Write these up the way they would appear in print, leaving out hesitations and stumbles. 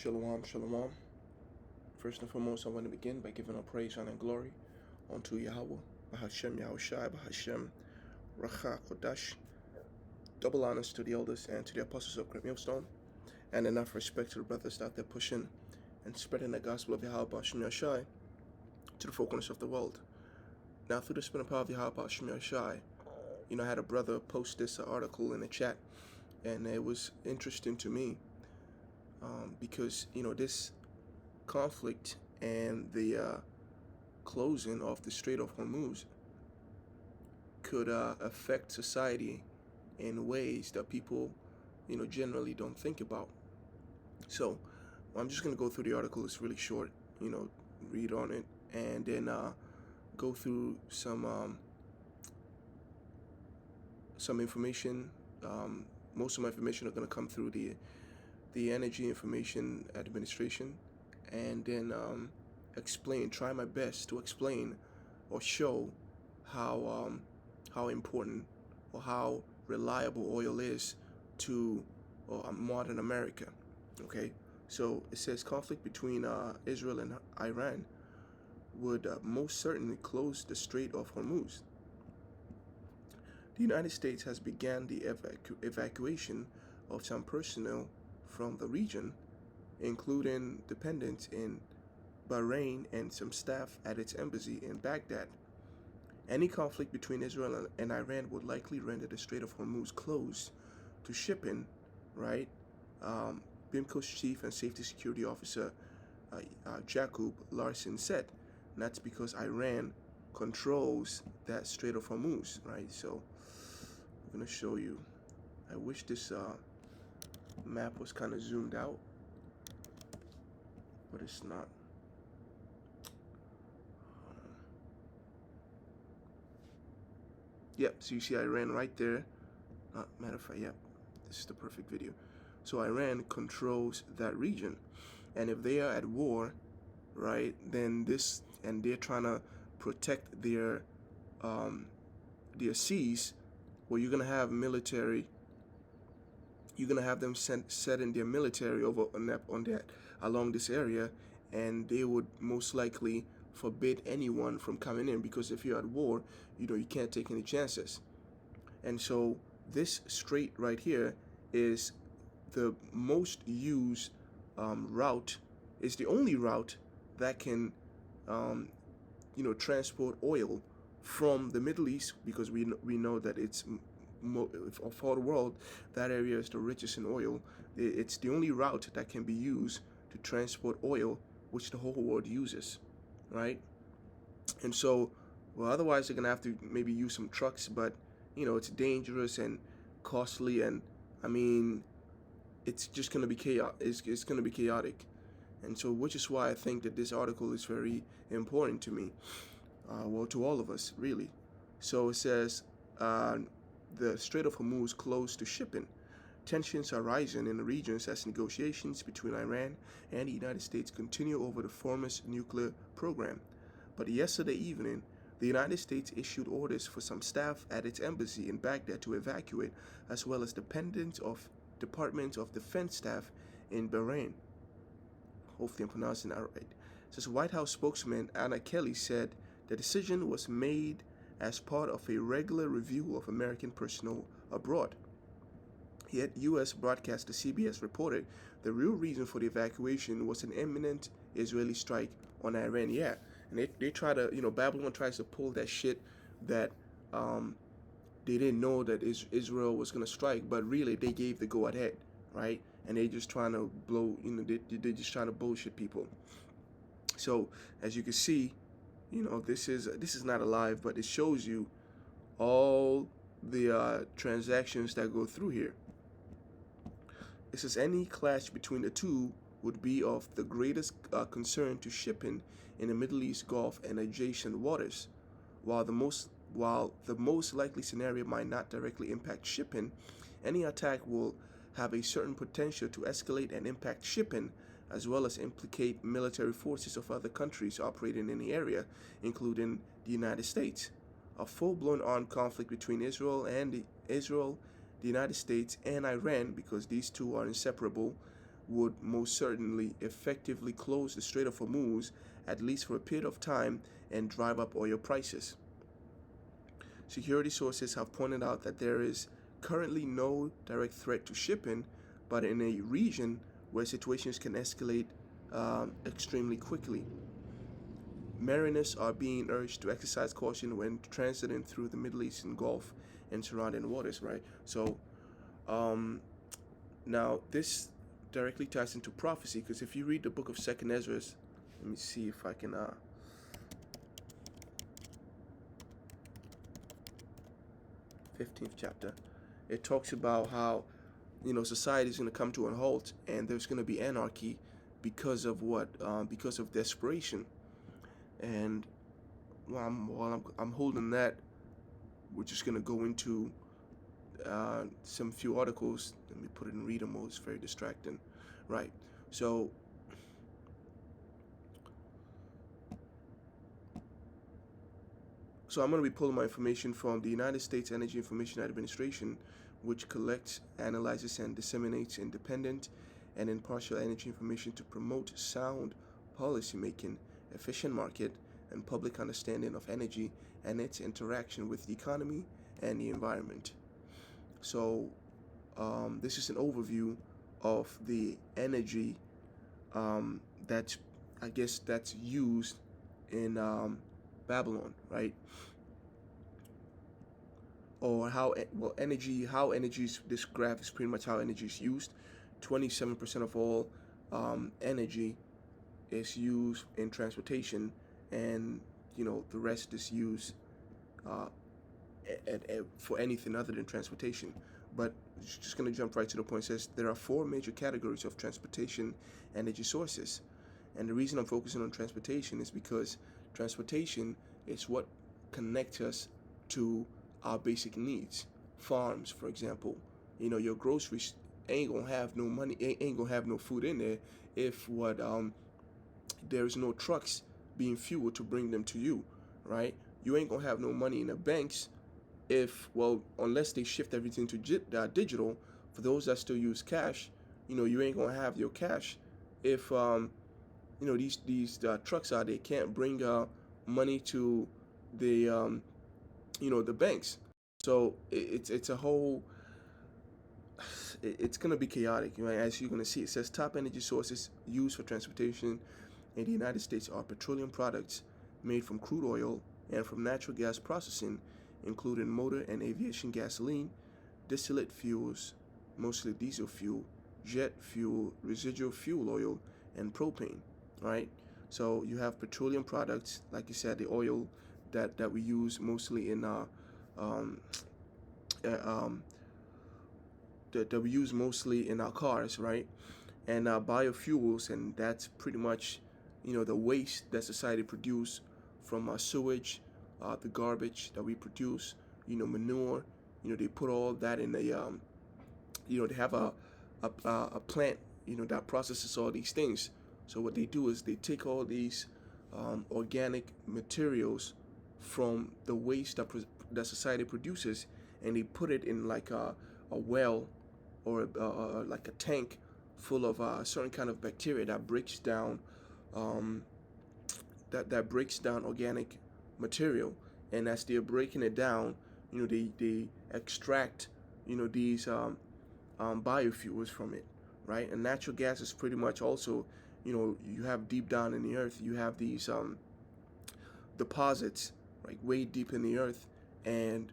Shalom, shalom. First and foremost, I want to begin by giving all praise, honor, and glory unto Yahweh, Bahashem Yahushai, Bahashem Racha Kodash. Double honors to the elders and to the apostles of Great Millstone, and enough respect to the brothers out there pushing and spreading the gospel of Yahweh, Bahashem Yahushai, to the four corners of the world. Now, through the spirit and power of Yahweh, Bahashem Yahushai, I had a brother post this article in the chat, and it was interesting to me because, this conflict and the closing of the Strait of Hormuz could affect society in ways that people, generally don't think about. So I'm just going to go through the article. It's really short, read on it, and then go through some information. Most of my information are going to come through the Energy Information Administration, and then try my best to explain or show how important or how reliable oil is to modern America. Okay, so it says conflict between Israel and Iran would most certainly close the Strait of Hormuz. The United States has begun the evacuation of some personnel from the region, including dependents in Bahrain and some staff at its embassy in Baghdad. Any conflict between Israel and Iran would likely render the Strait of Hormuz closed to shipping, right? BIMCO's Chief and Safety Security Officer Jacob Larson said. And that's because Iran controls that Strait of Hormuz, right? So I'm going to show you. I wish this map was kind of zoomed out, but it's not. Yep, so you see Iran right there. Matter of fact, yep, this is the perfect video. So Iran controls that region, and if they are at war, right, then they're trying to protect their seas, well, you're gonna have military. You're gonna have them setting their military over on that along this area, and they would most likely forbid anyone from coming in, because if you're at war, you can't take any chances. And so this strait right here is the most used route. It's the only route that can transport oil from the Middle East, because we know that it's of all the world, that area is the richest in oil. It's the only route that can be used to transport oil, which the whole world uses, right? And so, well, otherwise they're gonna have to maybe use some trucks, but it's dangerous and costly, and I mean, it's just gonna be chaos. It's gonna be chaotic, and so which is why I think that this article is very important to me, to all of us, really. So it says the Strait of Hormuz closed to shipping. Tensions are rising in the regions as negotiations between Iran and the United States continue over the former's nuclear program. But yesterday evening, the United States issued orders for some staff at its embassy in Baghdad to evacuate, as well as dependents of Department of Defense staff in Bahrain. Hopefully I'm pronouncing that right. It says White House spokesman Anna Kelly said the decision was made as part of a regular review of American personnel abroad. Yet U.S. broadcaster CBS reported the real reason for the evacuation was an imminent Israeli strike on Iran. Yeah, and they try to, Babylon tries to pull that shit that they didn't know that Israel was going to strike, but really they gave the go-ahead, right? And they just trying to blow, they're just trying to bullshit people. So as you can see, this is not alive, but it shows you all the transactions that go through here. It says any clash between the two would be of the greatest concern to shipping in the Middle East Gulf and adjacent waters. While the most likely scenario might not directly impact shipping, any attack will have a certain potential to escalate and impact shipping, as well as implicate military forces of other countries operating in the area, including the United States. A full-blown armed conflict between Israel, the United States, and Iran, because these two are inseparable, would most certainly effectively close the Strait of Hormuz, at least for a period of time, and drive up oil prices. Security sources have pointed out that there is currently no direct threat to shipping, but in a region where situations can escalate extremely quickly. Mariners are being urged to exercise caution when transiting through the Middle Eastern Gulf and surrounding waters, right? So, um, now this directly ties into prophecy, because if you read the book of Second Ezra, let me see if I can 15th chapter, it talks about how society is going to come to a halt and there's going to be anarchy because of what? Because of desperation. And while I'm holding that, we're just going to go into some few articles. Let me put it in reader mode. It's very distracting, right? So I'm going to be pulling my information from the United States Energy Information Administration, which collects, analyzes, and disseminates independent and impartial energy information to promote sound policymaking, efficient market, and public understanding of energy and its interaction with the economy and the environment. So this is an overview of the energy that's used in Babylon, right? Or how energy is, this graph is pretty much how energy is used. 27% of all energy is used in transportation, and the rest is used for anything other than transportation. But just going to jump right to the point. It says there are 4 major categories of transportation energy sources, and the reason I'm focusing on transportation is because transportation is what connects us to our basic needs. Farms, for example, your groceries ain't gonna have no money, ain't gonna have no food in there if there's no trucks being fueled to bring them to you, right? You ain't gonna have no money in the banks unless they shift everything to digital. For those that still use cash, you ain't gonna have your cash if these trucks out there can't bring money to the the banks. So it's a whole, it's gonna be chaotic, right? As you're gonna see, it says top energy sources used for transportation in the United States are petroleum products made from crude oil and from natural gas processing, including motor and aviation gasoline, distillate fuels, mostly diesel fuel, jet fuel, residual fuel oil, and propane, right? So you have petroleum products, like you said, the oil that we use mostly in that we use mostly in our cars, right? And biofuels, and that's pretty much the waste that society produce from our sewage, the garbage that we produce, manure. They put all that in they have a plant that processes all these things. So what they do is they take all these organic materials from the waste that society produces, and they put it in like a well, or like a tank full of a certain kind of bacteria that breaks down that breaks down organic material. And as they're breaking it down, they extract these biofuels from it, right? And natural gas is pretty much also, you have deep down in the earth, you have these deposits, like way deep in the earth, and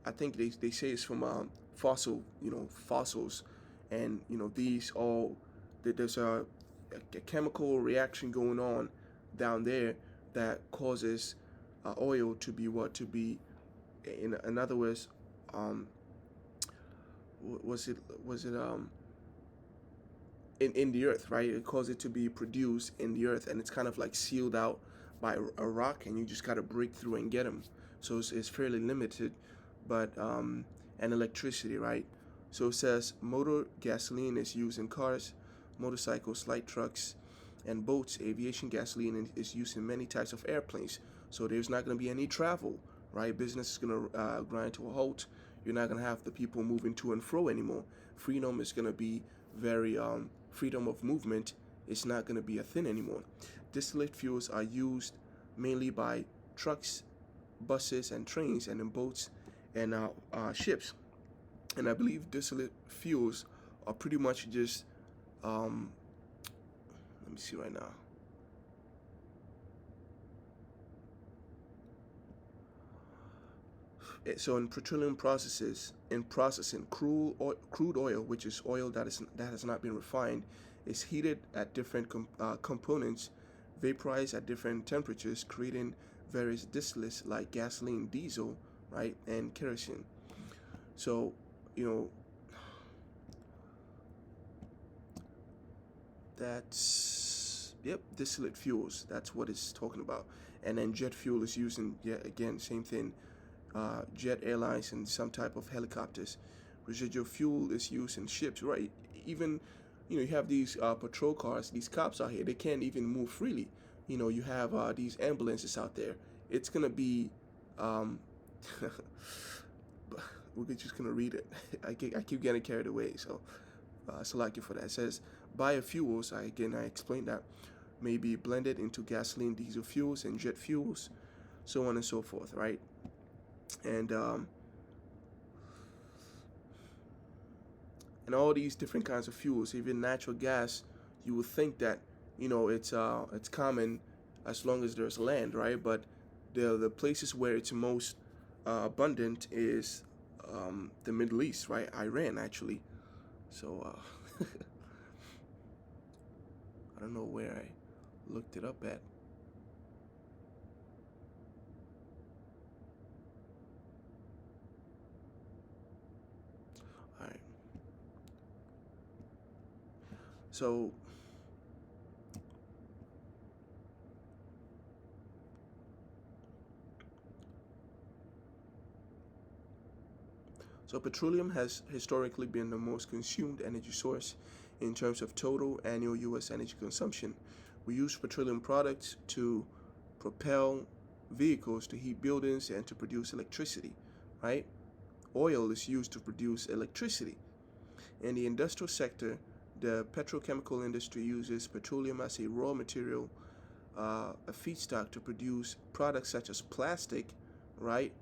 I think they say it's from fossils, and these all, there's a chemical reaction going on down there that causes oil to be in other words, was it in the earth, right? It causes it to be produced in the earth, and it's kind of like sealed out by a rock, and you just got to break through and get them. So it's fairly limited, but and electricity, right? So it says motor gasoline is used in cars, motorcycles, light trucks, and boats. Aviation gasoline is used in many types of airplanes. So there's not going to be any travel, right? Business is going to grind to a halt. you're not gonna have the people moving to and fro anymore. Freedom is gonna be very freedom of movement is not gonna be a thing anymore. Distillate fuels are used mainly by trucks, buses, and trains, and in boats and ships. And I believe distillate fuels are pretty much just let me see right now. So in petroleum processes, in processing, crude oil, which is oil that has not been refined, is heated at different components, vaporized at different temperatures, creating various distillates like gasoline, diesel, right, and kerosene. So, you know, that's, yep, distillate fuels. That's what it's talking about. And then jet fuel is used in, yeah, again, same thing, jet airlines and some type of helicopters. Residual fuel is used in ships, right? Even, you have these patrol cars, these cops out here, they can't even move freely. You have these ambulances out there. It's gonna be, um, we're just gonna read it. I keep getting carried away, so select you for that. It says biofuels. I explained that may be blended into gasoline, diesel fuels, and jet fuels, so on and so forth, right? And and all these different kinds of fuels, even natural gas, you would think that it's common as long as there's land, right? But the places where it's most abundant is the Middle East, right? Iran, actually. So I don't know where I looked it up at. All right. So petroleum has historically been the most consumed energy source in terms of total annual U.S. energy consumption. We use petroleum products to propel vehicles, to heat buildings, and to produce electricity, right? Oil is used to produce electricity. In the industrial sector, the petrochemical industry uses petroleum as a raw material, a feedstock to produce products such as plastic, right?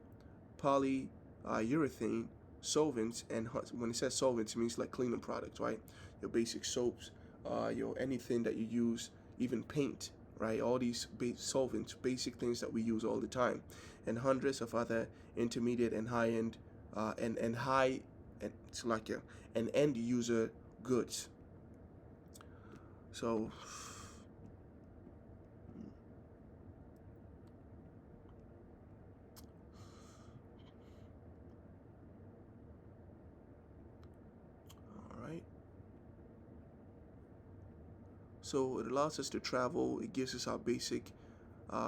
Polyurethane, solvents, and when it says solvents, it means like cleaning products, right? Your basic soaps, your anything that you use, even paint, right? All these solvents, basic things that we use all the time, and hundreds of other intermediate and high end, and high, and it's like an end user goods. So all right. So it allows us to travel. It gives us our basic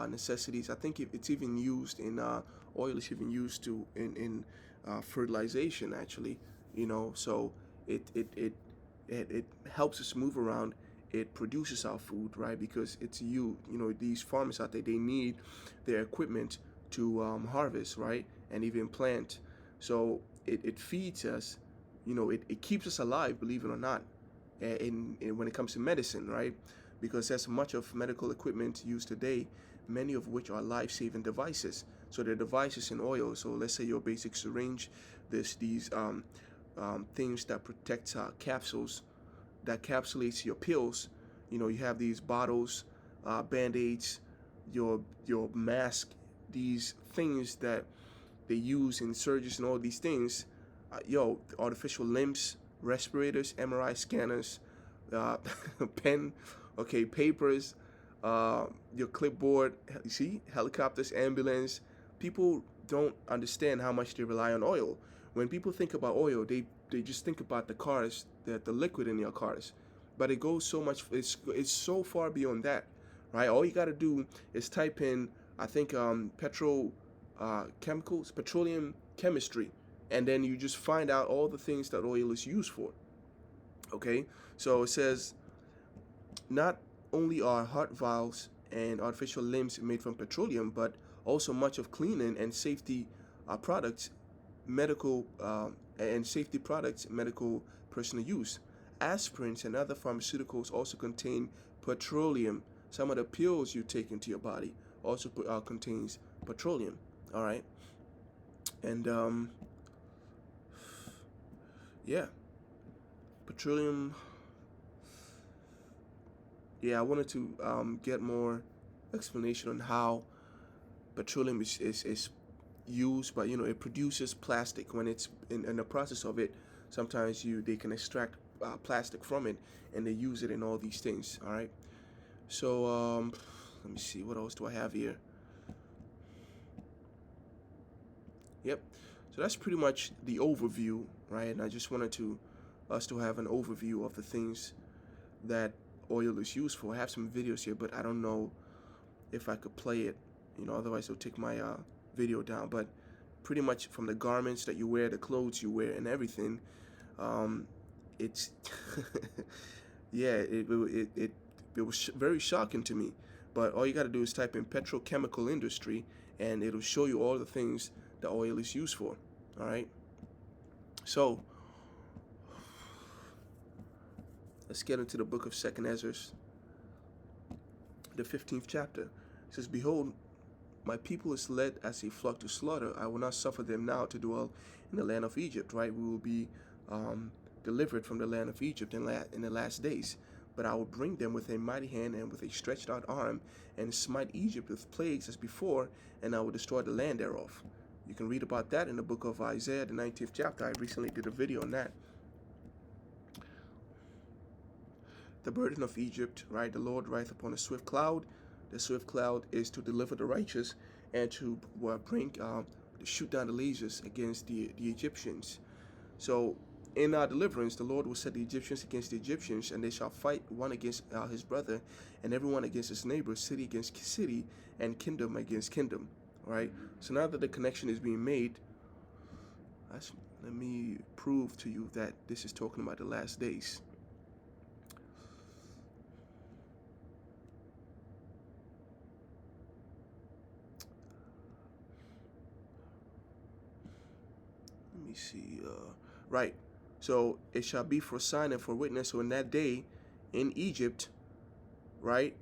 necessities. I think it's even used in oil is even used to in fertilization, actually. So it helps us move around. It produces our food, right? Because it's these farmers out there, they need their equipment to harvest, right, and even plant. So it feeds us. It keeps us alive, believe it or not, in when it comes to medicine, right? Because there's much of medical equipment used today, many of which are life-saving devices. So they're devices in oil. So let's say your basic syringe, there's these things that protect capsules, that capsulates your pills. You have these bottles, band-aids, your mask, these things that they use in surgeries and all these things. Artificial limbs, respirators, MRI scanners, uh, pen, okay, papers, your clipboard. You see, helicopters, ambulance. People don't understand how much they rely on oil. When people think about oil, they just think about the cars, the liquid in your cars, but it goes so much. It's so far beyond that, right? All you got to do is type in, I think, chemicals, petroleum chemistry, and then you just find out all the things that oil is used for. Okay, so it says not only are heart valves and artificial limbs made from petroleum, but also much of cleaning and safety products medical and safety products, medical personal use. Aspirins and other pharmaceuticals also contain petroleum. Some of the pills you take into your body also contains petroleum. All right, and yeah, petroleum. Yeah, I wanted to get more explanation on how petroleum is used, but it produces plastic. When it's in the process of it, sometimes they can extract plastic from it, and they use it in all these things. All right, so let me see, what else do I have here? Yep, so that's pretty much the overview, right? And I just wanted us to have an overview of the things that oil is used for. I have some videos here, but I don't know if I could play it, otherwise it'll take my video down. But pretty much from the garments that you wear, the clothes you wear, and everything, it's yeah, it was very shocking to me. But all you got to do is type in petrochemical industry, and it'll show you all the things the oil is used for. All right, so let's get into the book of Second Ezra, the 15th chapter. It says, "Behold, my people is led as a flock to slaughter. I will not suffer them now to dwell in the land of Egypt." Right? We will be delivered from the land of Egypt in the last days. "But I will bring them with a mighty hand and with a stretched out arm, and smite Egypt with plagues as before, and I will destroy the land thereof." You can read about that in the book of Isaiah, the 19th chapter. I recently did a video on that. The burden of Egypt, right? The Lord rideth upon a swift cloud. The swift cloud is to deliver the righteous and to shoot down the lasers against the Egyptians. So in our deliverance, the Lord will set the Egyptians against the Egyptians, and they shall fight one against his brother, and everyone against his neighbor, city against city, and kingdom against kingdom. Right? So now that the connection is being made, let me prove to you that this is talking about the last days. Let me see. Right. So it shall be for a sign and for witness. So in that day, in Egypt, right,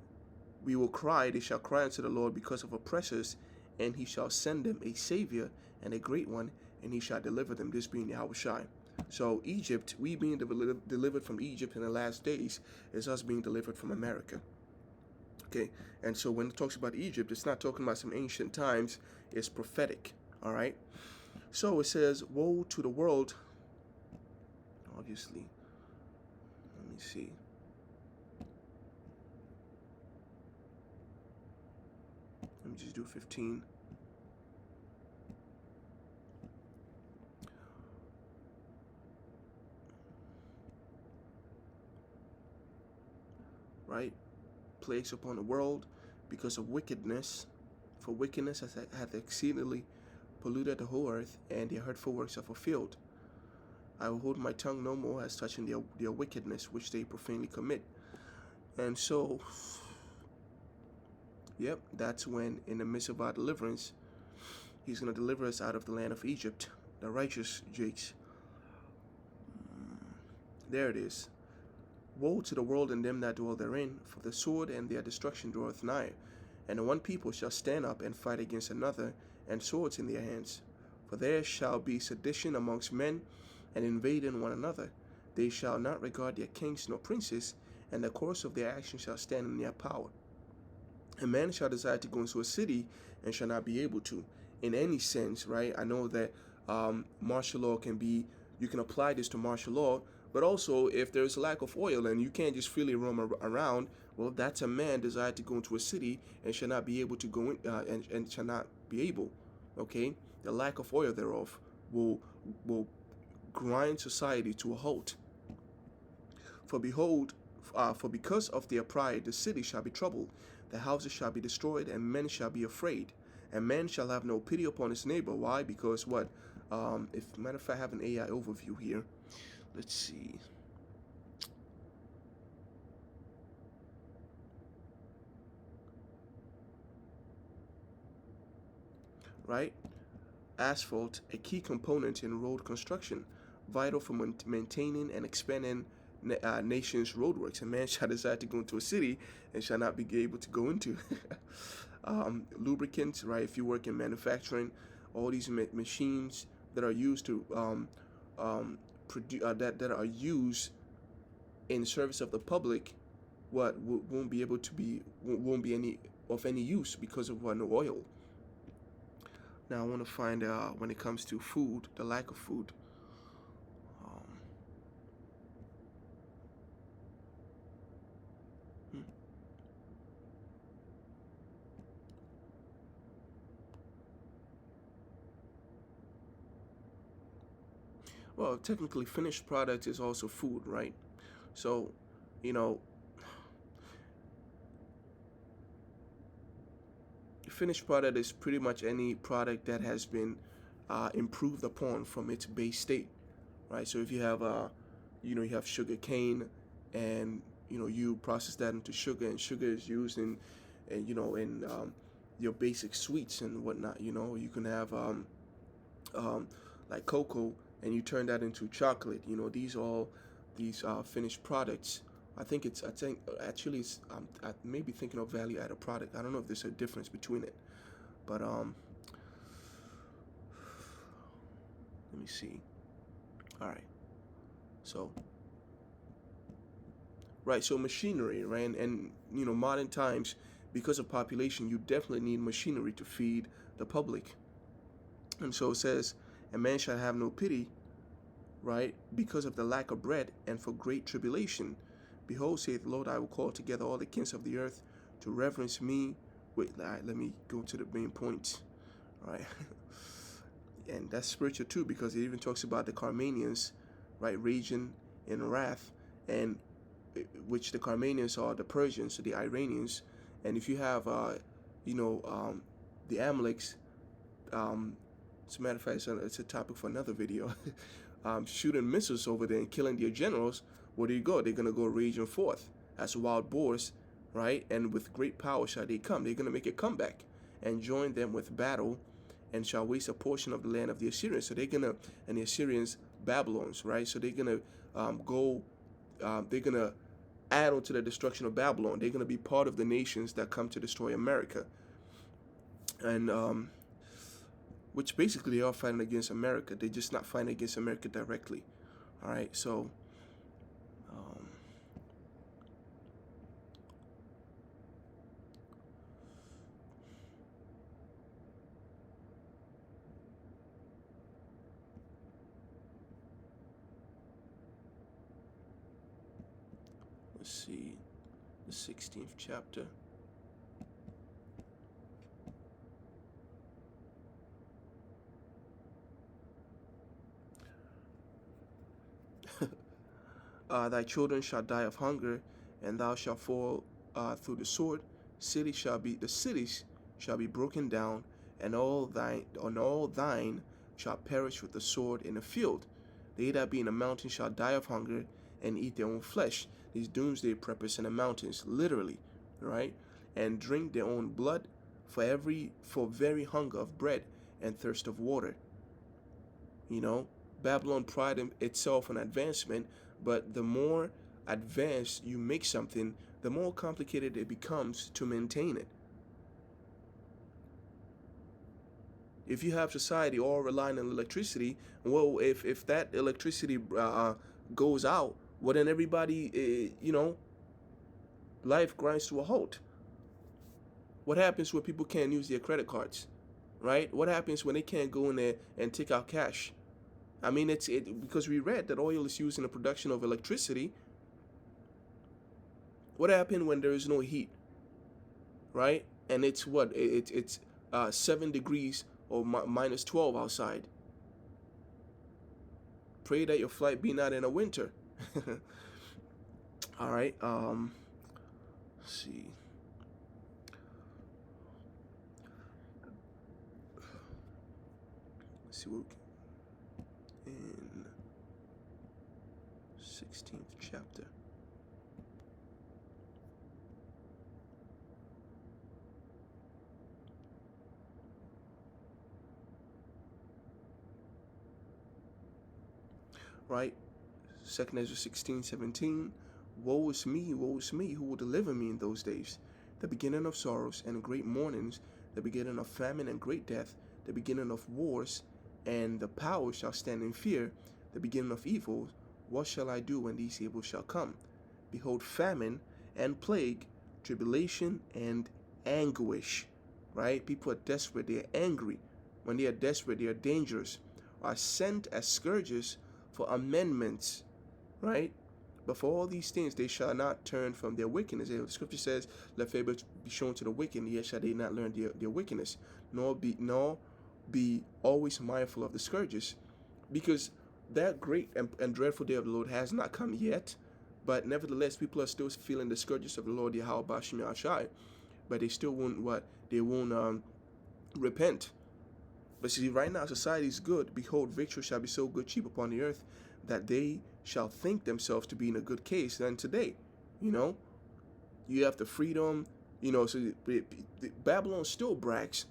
we will cry. They shall cry unto the Lord because of oppressors, and he shall send them a savior and a great one, and he shall deliver them. This being Yahushai. So Egypt, we being delivered from Egypt in the last days, is us being delivered from America. Okay. And so when it talks about Egypt, it's not talking about some ancient times. It's prophetic. All right. So it says, "Woe to the world." Obviously, let me see. Let me just do 15. Right? Plagues upon the world because of wickedness. For wickedness hath exceedingly polluted the whole earth, and their hurtful works are fulfilled. I will hold my tongue no more as touching their wickedness, which they profanely commit. And so, yep, that's when, in the midst of our deliverance, he's going to deliver us out of the land of Egypt, the righteous Jakes. There it is. "Woe to the world and them that dwell therein, for the sword and their destruction draweth nigh. And one people shall stand up and fight against another, and swords in their hands. For there shall be sedition amongst men, and invading one another. They shall not regard their kings nor princes, and the course of their action shall stand in their power. A man shall desire to go into a city, and shall not be able to." In any sense, right? I know that martial law you can apply this to martial law, but also if there's a lack of oil and you can't just freely roam around, well, that's a man desired to go into a city and shall not be able to go in, and shall not be able. Okay, the lack of oil thereof will grind society to a halt. "For behold, for because of their pride, the city shall be troubled, the houses shall be destroyed, and men shall be afraid. And man shall have no pity upon his neighbor." Why? Because what? If matter of fact, I have an AI overview here. Let's see. Right? asphalt a key component in road construction, vital for maintaining and expanding nation's roadworks. A man shall decide to go into a city and shall not be able to go into. Lubricants, right? If you work in manufacturing, all these machines that are used to that are used in service of the public, won't be able to be won't be any of any use because of no oil. Now I want to find when it comes to food, the lack of food. Um, hmm. Well, technically, finished product is also food, right? So, you know, finished product is pretty much any product that has been improved upon from its base state, right? So if you have you have sugar cane, and you process that into sugar, and sugar is used in your basic sweets and whatnot. You can have like cocoa, and you turn that into chocolate. These all these finished products. I think actually I may be thinking of value added product. I don't know if there's a difference between it, but let me see. All right, so so machinery, right? And modern times, because of population, you definitely need machinery to feed the public. And so it says, "A man shall have no pity, right, because of the lack of bread, and for great tribulation. Behold, saith the Lord, I will call together all the kings of the earth to reverence me." Wait, let me go to the main point, right? And that's spiritual too, because it even talks about the Carmanians, right, raging in wrath, and which the Carmanians are the Persians, so the Iranians. And if you have, the Amaleks, as a matter of fact, it's a topic for another video. Shooting missiles over there and killing their generals, where do you go? They're gonna go raging forth as wild boars, right? And with great power shall they come. They're gonna make a comeback and join them with battle, and shall waste a portion of the land of the Assyrians. So and the Assyrians, Babylons, right? So they're gonna they're gonna add on to the destruction of Babylon. They're gonna be part of the nations that come to destroy America, and which basically they are fighting against America. They're just not fighting against America directly. All right, so um, let's see, the 16th chapter. Thy children shall die of hunger, and thou shalt fall through the sword. The cities shall be broken down, and all thine shall perish with the sword in the field. They that be in the mountains shall die of hunger and eat their own flesh. These doomsday preppers in the mountains, literally, right? And drink their own blood for very hunger of bread and thirst of water. Babylon pride itself on advancement, but the more advanced you make something, the more complicated it becomes to maintain it. If you have society all relying on electricity, well, if that electricity goes out, well, then everybody, life grinds to a halt. What happens when people can't use their credit cards, right? What happens when they can't go in there and take out cash? I mean, because we read that oil is used in the production of electricity. What happened when there is no heat, right? And it's 7 degrees or minus 12 outside. Pray that your flight be not in a winter. All right. Let's see. Let's see what in 16th chapter. right? 2nd Ezra 16:17. Woe is me, who will deliver me in those days? The beginning of sorrows and great mournings, the beginning of famine and great death, the beginning of wars, and the power shall stand in fear, the beginning of evil. What shall I do when these evils shall come? Behold, famine and plague, tribulation and anguish, right? People are desperate, they are angry. When they are desperate, they are dangerous, are sent as scourges for amendments, right? But for all these things they shall not turn from their wickedness. The scripture says, let favor be shown to the wicked, yet shall they not learn their wickedness, nor be always mindful of the scourges. Because that great and dreadful day of the Lord has not come yet, but nevertheless people are still feeling the scourges of the Lord Yahweh Bashim Yahshai, but they still won't repent. But see, right now society is good. Behold, victory shall be so good cheap upon the earth, that they shall think themselves to be in a good case than today. You have the freedom, so Babylon still brags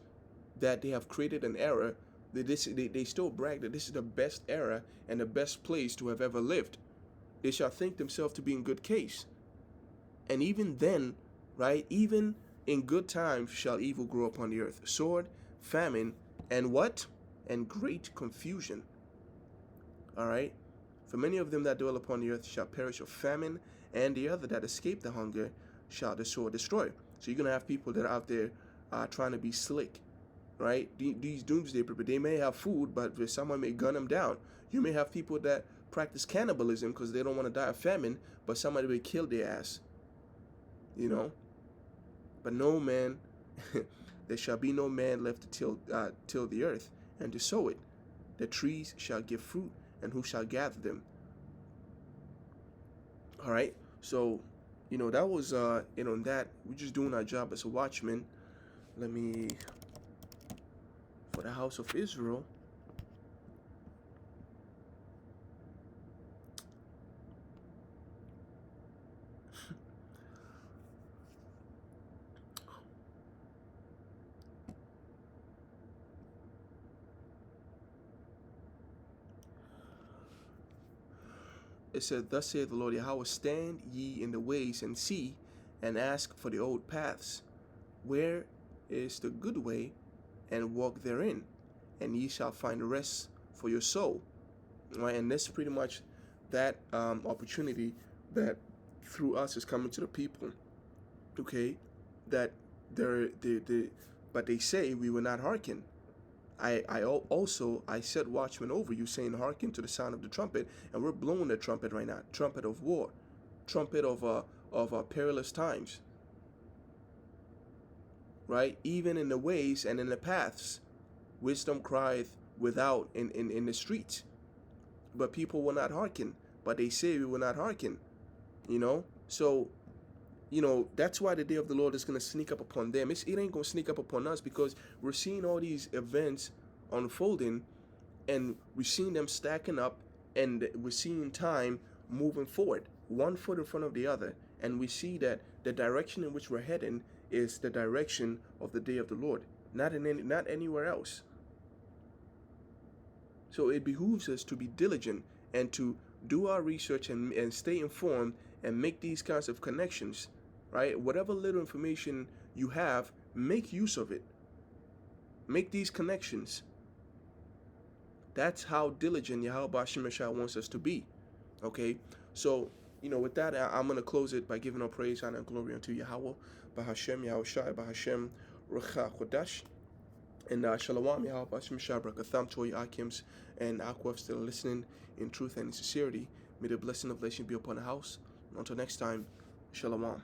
that they have created an era, that they still brag that this is the best era and the best place to have ever lived. They shall think themselves to be in good case. And even then, right, even in good times shall evil grow upon the earth. Sword, famine, and what? And great confusion. All right? For many of them that dwell upon the earth shall perish of famine, and the other that escape the hunger shall the sword destroy. So you're going to have people that are out there trying to be slick, right? These doomsday people, they may have food, but someone may gun them down. You may have people that practice cannibalism because they don't want to die of famine, but somebody will kill their ass, But no man, there shall be no man left to till the earth and to sow it. The trees shall give fruit, and who shall gather them? All right, so that was on that. We're just doing our job as a watchman. Let me, for the house of Israel. It said, thus saith the Lord Yahweh, stand ye in the ways and see, and ask for the old paths, where is the good way, and walk therein, and ye shall find rest for your soul. Right? And that's pretty much that opportunity that through us is coming to the people. Okay, that but they say we will not hearken. I set watchmen over you, saying, hearken to the sound of the trumpet, and we're blowing the trumpet right now, trumpet of war, trumpet of perilous times, right? Even in the ways and in the paths, wisdom crieth without in the streets, but people will not hearken. But they say we will not hearken, So, that's why the day of the Lord is going to sneak up upon them. It ain't going to sneak up upon us, because we're seeing all these events unfolding, and we're seeing them stacking up, and we're seeing time moving forward, one foot in front of the other. And we see that the direction in which we're heading is the direction of the day of the Lord, not anywhere else. So it behooves us to be diligent and to do our research and stay informed and make these kinds of connections, right? Whatever little information you have, make use of it. Make these connections. That's how diligent Yahweh Bashim Yahshua wants us to be. Okay? So, with that, I'm going to close it by giving all praise, honor, and glory unto Yahweh, Bahashem Yahushai, Bahashem Rucha Kodash. And Shalom, Yahweh Bashim Yahshua, Brakatham to your Akims and Akwaf still listening in truth and in sincerity. May the blessing of blessing be upon the house. Until next time, Shalom.